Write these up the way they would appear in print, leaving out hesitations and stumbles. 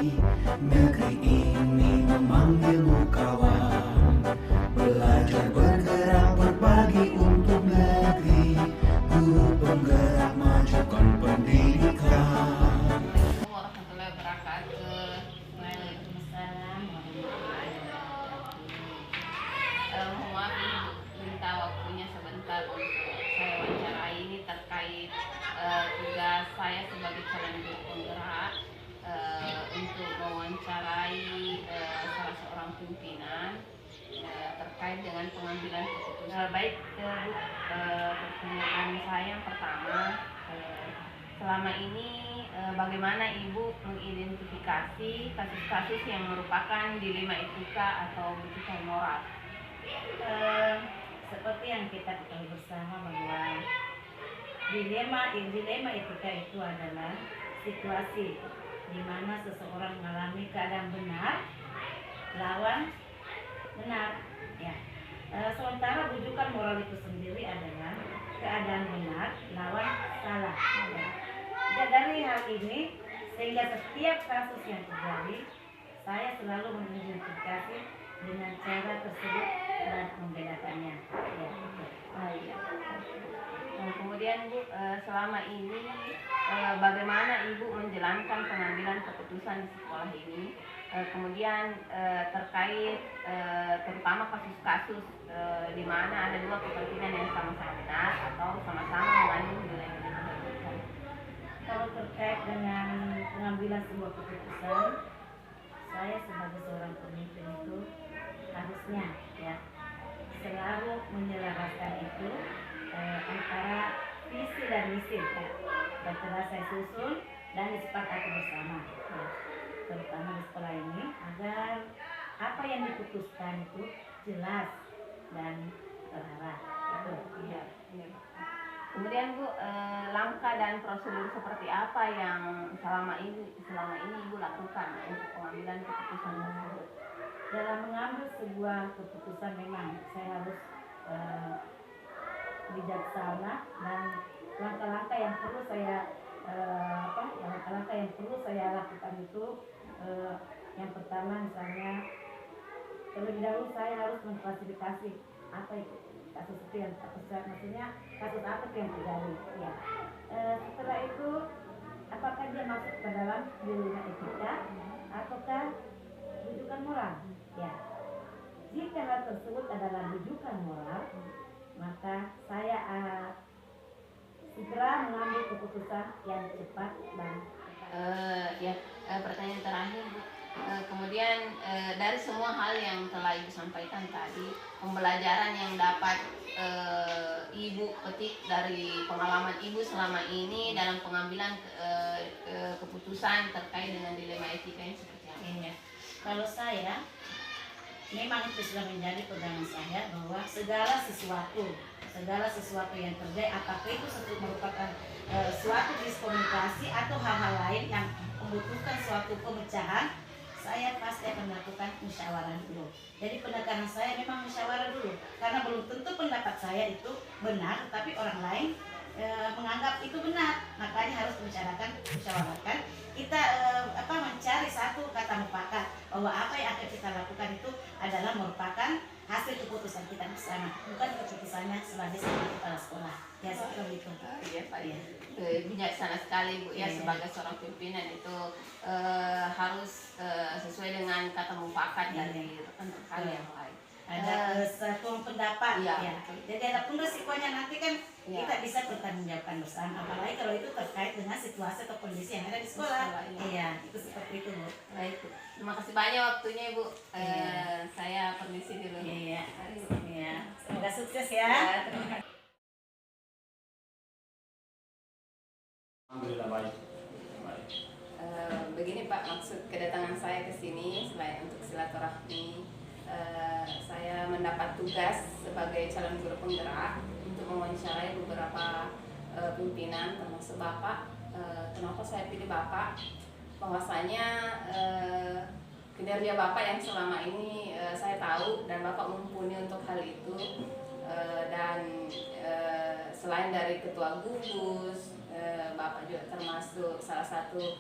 Negeri ini memanggilmu kawan, belajar bergerak berbagi untuk negeri, guru penggerak majukan pendidikan. Warahmatullahi wabarakatuh. Waalaikumsalam warahmatullahi wabarakatuh. Mohon maaf Ibu, minta waktunya sebentar untuk saya wawancarai ini terkait tugas saya sebagai calon guru penggerak untuk mewawancarai salah seorang pimpinan terkait dengan pengambilan keputusan. Baik, Bu, pertanyaan saya yang pertama, selama ini bagaimana Ibu mengidentifikasi kasus-kasus yang merupakan dilema etika atau etika moral? Seperti yang kita ketahui bersama bahwa dilema etika itu adalah situasi di mana seseorang mengalami keadaan benar lawan benar, ya. Sementara rujukan moral itu sendiri adalah keadaan benar lawan salah, ya. Dari hal ini sehingga setiap kasus yang terjadi saya selalu mengidentifikasi dengan cara tersebut dan membedakannya, ya. Ya. Kemudian Bu, selama ini bagaimana Ibu menjalankan pengambilan keputusan di sekolah ini? Kemudian terkait terutama kasus-kasus di mana ada dua kepentingan yang sama-sama benar atau sama-sama mengandung nilai-nilai kebaikan. Kalau terkait dengan pengambilan sebuah keputusan, saya sebagai seorang pemimpin itu harusnya, ya, selalu menyelaraskan itu antara visi dan misi, ya, yang telah saya susun dan disepakati bersama, ya, terutama di sekolah ini, agar apa yang diputuskan itu jelas dan terarah. Itu, ya. Kemudian Bu, langkah dan prosedur seperti apa yang selama ini Ibu lakukan untuk pengambilan keputusan tersebut? Dalam mengambil sebuah keputusan memang saya harus bijaksana, dan langkah-langkah yang perlu saya lakukan itu yang pertama misalnya terlebih dahulu saya harus mengklasifikasi apa itu kasus itu yang maksudnya kasus apa itu yang terjadi, ya. Setelah itu apakah dia masuk ke dalam dilema etika ataukah rujukan moral, ya. Jika hal tersebut adalah rujukan moral, maka saya segera mengambil keputusan yang cepat dan pertanyaan terakhir Bu. Kemudian dari semua hal yang telah Ibu sampaikan tadi, pembelajaran yang dapat Ibu petik dari pengalaman Ibu selama ini dalam pengambilan keputusan terkait dengan dilema etika ini seperti apa? ya. Kalau saya memang itu sudah menjadi pegangan saya bahwa segala sesuatu yang terjadi, apakah itu merupakan suatu diskomunikasi atau hal-hal lain yang membutuhkan suatu pemecahan, saya pasti akan melakukan musyawarah dulu. Jadi penekanan saya memang musyawarah dulu, karena belum tentu pendapat saya itu benar, tetapi orang lain menganggap itu benar. Makanya harus musyawarahkan. Kita mencari satu kata mufakat bahwa apa yang akan kita lakukan itu adalah merupakan hasil keputusan kita bersama, bukan keputusannya sebagai kepala sekolah. Ya, seperti itu. Iya Pak, ya. Bijaksana sekali Bu ya, sebagai seorang pimpinan itu harus sesuai dengan kata mufakat dari rekan-rekan yang lain. Ada satu pendapat, ya. Jadi ada pun resikonya nanti kan kita bisa bertanggungjawabkan bersama, apalagi kalau itu terkait dengan situasi atau kondisi yang ada di sekolah. Iya, itu seperti itu Bu. Baik Bu, terima kasih banyak waktunya Ibu. Saya permisi dulu. Iya. Semoga sukses ya. Terima kasih. Alhamdulillah baik. Begini Pak, maksud kedatangan saya ke sini selain untuk silaturahmi, saya mendapat tugas sebagai calon guru penggerak untuk mewawancarai beberapa pimpinan termasuk Bapak. Kenapa saya pilih Bapak? Bahwasanya kinerja Bapak yang selama ini saya tahu dan Bapak mumpuni untuk hal itu. Dan selain dari ketua gugus, Bapak juga termasuk salah satu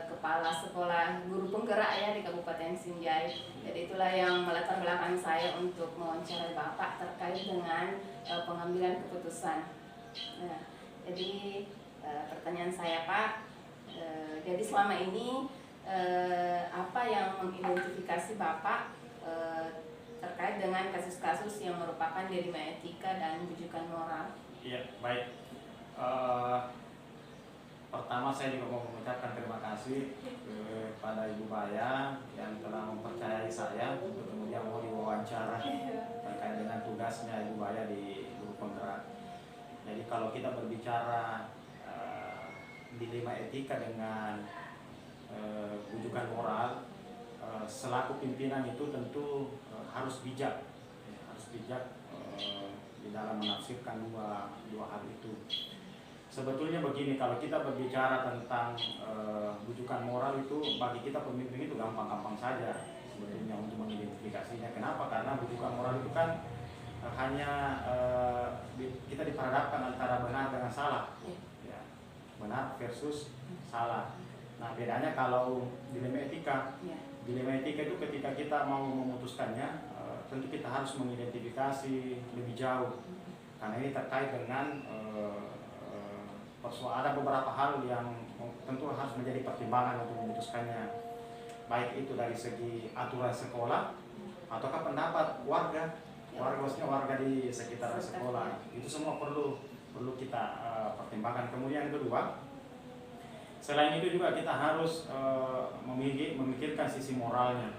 kepala sekolah guru penggerak ya di Kabupaten Sinjai. Jadi itulah yang melatar belakang saya untuk mewawancarai Bapak terkait dengan pengambilan keputusan. Nah, jadi pertanyaan saya Pak, jadi selama ini apa yang mengidentifikasi Bapak terkait dengan kasus-kasus yang merupakan dilema etika dan bujukan moral? Iya, baik. Pertama saya juga mau mengucapkan terima kasih kepada Ibu Baya yang telah mempercayai saya untuk kemudian mau diwawancara terkait dengan tugasnya Ibu Baya di Guru Penggerak. Jadi kalau kita berbicara dilema etika dengan bujukan moral, selaku pimpinan itu tentu harus bijak, di dalam menafsirkan dua hal itu. Sebetulnya begini, kalau kita berbicara tentang bujukan moral itu bagi kita pemimpin itu gampang-gampang saja sebetulnya untuk mengidentifikasinya. Kenapa? Karena bujukan moral itu kan hanya kita diperhadapkan antara benar dengan salah, ya, benar versus salah. Nah bedanya kalau dilema etika, dilema etika itu ketika kita mau memutuskannya, tentu kita harus mengidentifikasi lebih jauh, karena ini terkait dengan ada beberapa hal yang tentu harus menjadi pertimbangan untuk memutuskannya, baik itu dari segi aturan sekolah ataukah pendapat warga, maksudnya warga di sekitar sekolah. Itu semua perlu kita pertimbangkan. Kemudian yang kedua, selain itu juga kita harus memikirkan sisi moralnya,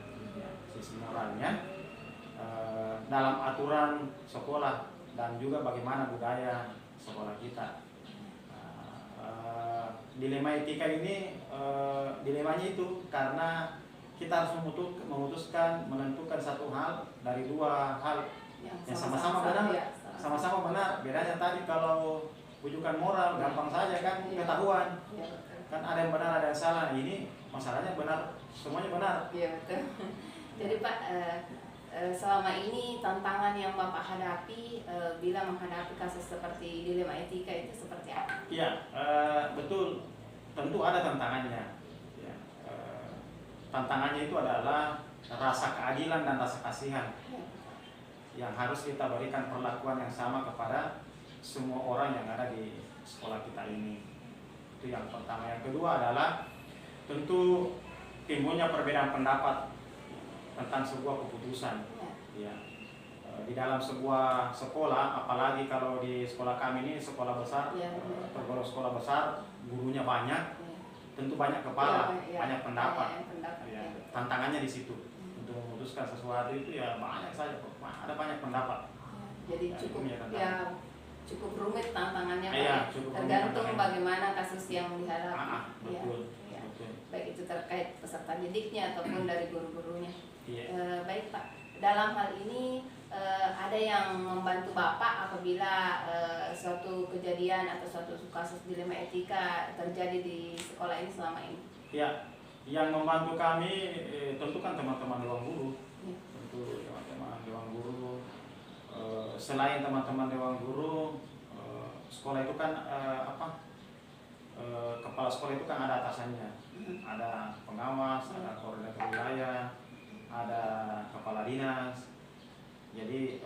dalam aturan sekolah dan juga bagaimana budaya sekolah kita. Dilema etika ini dilemanya itu karena kita harus menentukan satu hal dari dua hal yang sama-sama benar, sama-sama benar. Bedanya tadi kalau bujukan moral gampang saja kan ketahuan, kan ada yang benar ada yang salah. Ini masalahnya benar, semuanya benar. Iya betul. Jadi Pak, selama ini tantangan yang Bapak hadapi bila menghadapi kasus seperti dilema etika itu seperti apa? Iya, betul. Tentu ada tantangannya. Ya, tantangannya itu adalah rasa keadilan dan rasa kasihan yang harus kita berikan perlakuan yang sama kepada semua orang yang ada di sekolah kita ini. Itu yang pertama. Yang kedua adalah tentu timbulnya perbedaan pendapat tentang sebuah keputusan. Ya. Di dalam sebuah sekolah, apalagi kalau di sekolah kami ini sekolah besar, tergolong sekolah besar, gurunya banyak, tentu banyak kepala, banyak pendapat. Ya. Tantangannya di situ untuk memutuskan sesuatu itu ya banyak saja, ada banyak pendapat. Jadi ya, cukup rumit tantangannya, cukup tergantung rumit bagaimana kasus yang dihadapi. Betul. Baik itu terkait peserta didiknya ataupun dari guru-gurunya. Baik Pak, dalam hal ini ada yang membantu Bapak apabila suatu kejadian atau suatu kasus dilema etika terjadi di sekolah ini selama ini? Ya, yang membantu kami tentu kan teman-teman dewan guru. Tentu teman-teman dewan guru. Selain teman-teman dewan guru, sekolah itu kan kepala sekolah itu kan ada atasannya, ada pengawas, ada koordinator wilayah, ada kepala dinas. Jadi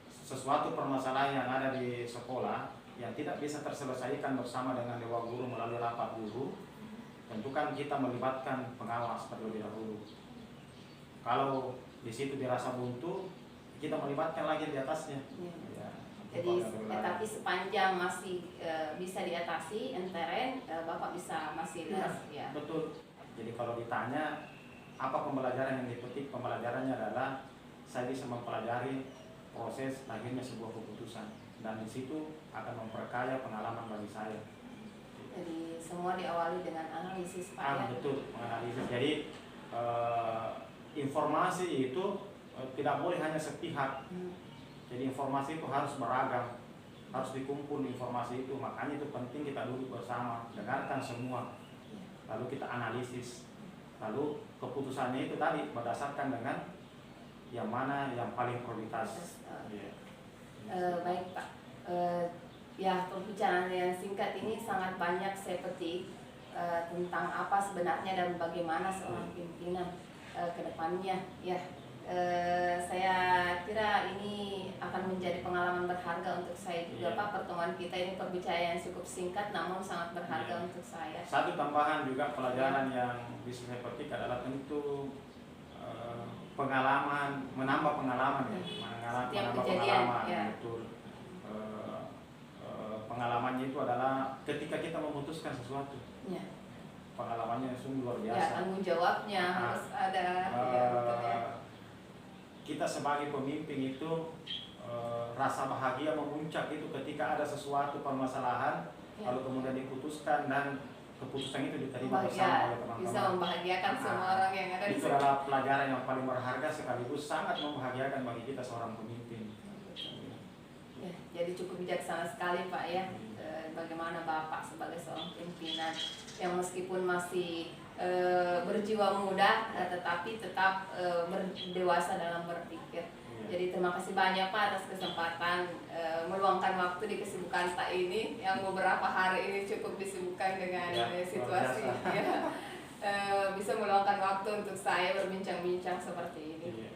sesuatu permasalahan yang ada di sekolah yang tidak bisa terselesaikan bersama dengan dewan guru melalui rapat guru, tentu kan kita melibatkan pengawas terlebih dahulu. Kalau di situ dirasa buntu, kita melibatkan lagi di atasnya. Ya, jadi tapi sepanjang masih bisa diatasi, enteren Bapak bisa masih ya. Betul. Jadi kalau ditanya apa pembelajaran yang dipetik, pembelajarannya adalah saya bisa mempelajari proses lahirnya sebuah keputusan, dan di situ akan memperkaya pengalaman bagi saya. Jadi semua diawali dengan analisis Pak. Betul, menganalisis. Jadi informasi itu tidak boleh hanya sepihak. Jadi informasi itu harus beragam, harus dikumpul informasi itu. Makanya itu penting kita duduk bersama, dengarkan semua, lalu kita analisis. Lalu keputusannya itu tadi berdasarkan dengan yang mana yang paling prioritas. Baik Pak, ya pembicaraan yang singkat ini sangat banyak saya petik. tentang apa sebenarnya dan bagaimana seorang pimpinan ke depannya. Ya, saya kira ini akan menjadi pengalaman berharga untuk saya juga, Pak. Pertemuan kita ini perbicaraan yang cukup singkat namun sangat berharga untuk saya. Satu tambahan juga pelajaran yang bisa saya petik adalah tentu pengalaman, menambah pengalaman ya, Setiap menambah kejadian, pengalaman, ya. betul. Pengalamannya itu adalah ketika kita memutuskan sesuatu, Ya. pengalamannya sungguh luar Ya, biasa. tanggung jawabnya harus ada. Ya, betul ya. Kita sebagai pemimpin itu rasa bahagia memuncak itu ketika ada sesuatu permasalahan, Ya. lalu kemudian diputuskan dan keputusan itu diterima bersama Ya, oleh teman-teman. bisa membahagiakan semua orang yang ada di Itu situ. adalah pelajaran yang paling berharga sekaligus sangat membahagiakan bagi kita seorang pemimpin. Ya, jadi cukup bijaksana sekali Pak ya, bagaimana Bapak sebagai seorang pimpinan yang meskipun masih berjiwa muda, tetapi tetap berdewasa dalam berpikir. Jadi terima kasih banyak Pak atas kesempatan meluangkan waktu di kesibukan Pak ini yang beberapa hari ini cukup disibukkan dengan situasi. Ya. Bisa meluangkan waktu untuk saya berbincang-bincang seperti ini.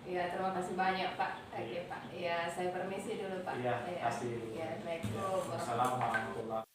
Ya, terima kasih banyak Pak. Oke Pak. Ya, saya permisi dulu Pak. Iya, kasih. Ya, Assalamualaikum. Assalamualaikum warahmatullahi wabarakatuh.